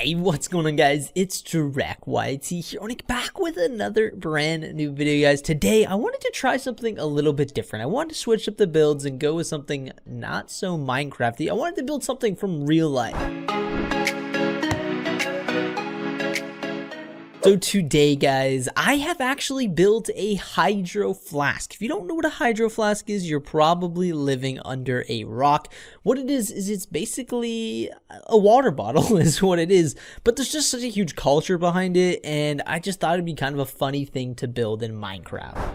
Hey, what's going on, guys? It's DirectYT here, back with another brand new video, guys. Today, I wanted to try something a little bit different. I wanted to switch up the builds and go with something not so Minecrafty. I wanted to build something from real life. So today, guys, I have actually built a Hydro Flask. If you don't know what a Hydro Flask is, you're probably living under a rock. What it is it's basically a water bottle is what it is, but there's just such a huge culture behind it, and I just thought it'd be kind of a funny thing to build in Minecraft.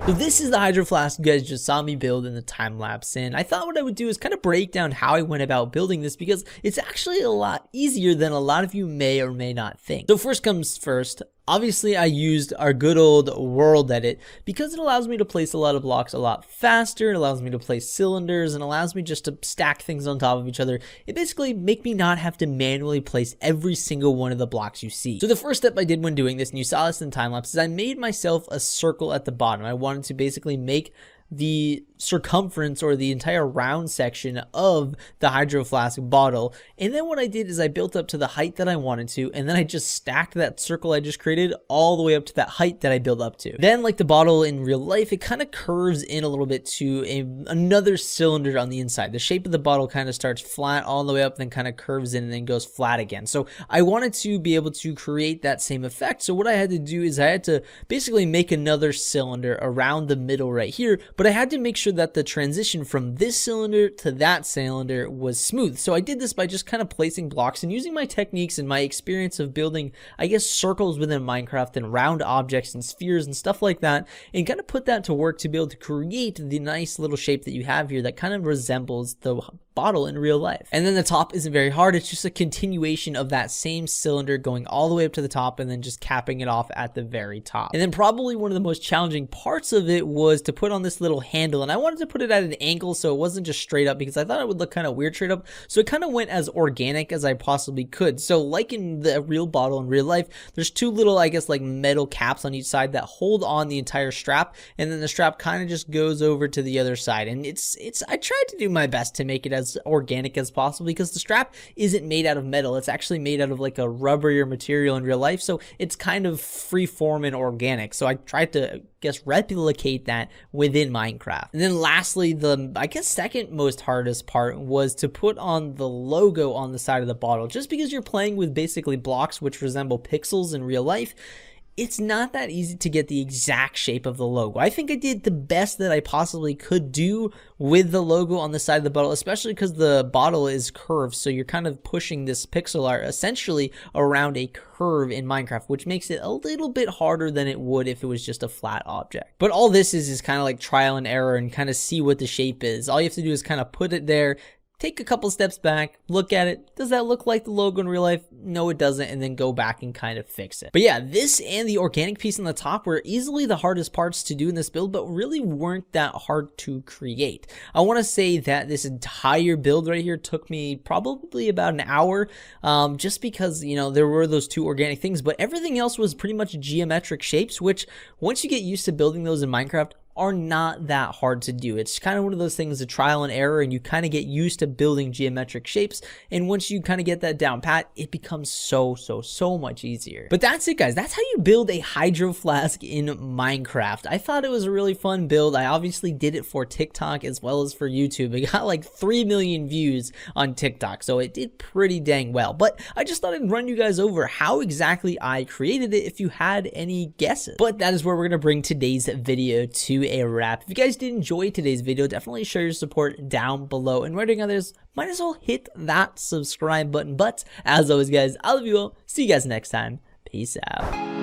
So this is the Hydro Flask you guys just saw me build in the time lapse, and I thought what I would do is kind of break down how I went about building this, because it's actually a lot easier than a lot of you may or may not think. So first comes first, obviously I used our good old world edit because it allows me to place a lot of blocks a lot faster. It allows me to place cylinders and allows me just to stack things on top of each other. It basically make me not have to manually place every single one of the blocks you see. So the first step I did when doing this, and you saw this in time lapse, is I made myself a circle at the bottom. I wanted to basically make the circumference or the entire round section of the Hydro Flask bottle, and then what I did is I built up to the height that I wanted to, and then I just stacked that circle I just created all the way up to that height that I built up to. Then, like the bottle in real life, it kind of curves in a little bit to another cylinder on the inside. The shape of the bottle kind of starts flat all the way up, then kind of curves in and then goes flat again. So I wanted to be able to create that same effect. So what I had to do is I had to basically make another cylinder around the middle right here, but I had to make sure that the transition from this cylinder to that cylinder was smooth. So I did this by just kind of placing blocks and using my techniques and my experience of building, I guess, circles within Minecraft and round objects and spheres and stuff like that, and kind of put that to work to be able to create the nice little shape that you have here that kind of resembles the bottle in real life. And then the top isn't very hard. It's just a continuation of that same cylinder going all the way up to the top and then just capping it off at the very top. And then probably one of the most challenging parts of it was to put on this little handle, and I wanted to put it at an angle so it wasn't just straight up because I thought it would look kind of weird straight up. So it kind of went as organic as I possibly could. So like in the real bottle in real life, there's two little, I guess, like metal caps on each side that hold on the entire strap, and then the strap kind of just goes over to the other side. And I tried to do my best to make it as organic as possible because the strap isn't made out of metal. It's actually made out of like a rubberier material in real life, so it's kind of free form and organic. So I tried to replicate that within Minecraft. And then lastly, the I guess second most hardest part was to put on the logo on the side of the bottle. Just because you're playing with basically blocks which resemble pixels in real life, it's not that easy to get the exact shape of the logo. I think I did the best that I possibly could do with the logo on the side of the bottle, especially because the bottle is curved, so you're kind of pushing this pixel art essentially around a curve in Minecraft, which makes it a little bit harder than it would if it was just a flat object. But all this is kind of like trial and error and kind of see what the shape is. All you have to do is kind of put it there, take a couple steps back, look at it. Does that look like the logo in real life? No, it doesn't, and then go back and kind of fix it. But yeah, this and the organic piece on the top were easily the hardest parts to do in this build, but really weren't that hard to create. I want to say that this entire build right here took me probably about an hour, just because, you know, there were those two organic things, but everything else was pretty much geometric shapes, which once you get used to building those in Minecraft, are not that hard to do. It's kind of one of those things, a trial and error, and you kind of get used to building geometric shapes. And once you kind of get that down pat, it becomes so much easier. But that's it, guys. That's how you build a Hydro Flask in Minecraft. I thought it was a really fun build. I obviously did it for TikTok as well as for YouTube. It got like 3 million views on TikTok, so it did pretty dang well. But I just thought I'd run you guys over how exactly I created it if you had any guesses. But that is where we're going to bring today's video to a wrap. If you guys did enjoy today's video, definitely show your support down below. And writing others, might as well hit that subscribe button. But as always, guys, I love you all. See you guys next time. Peace out.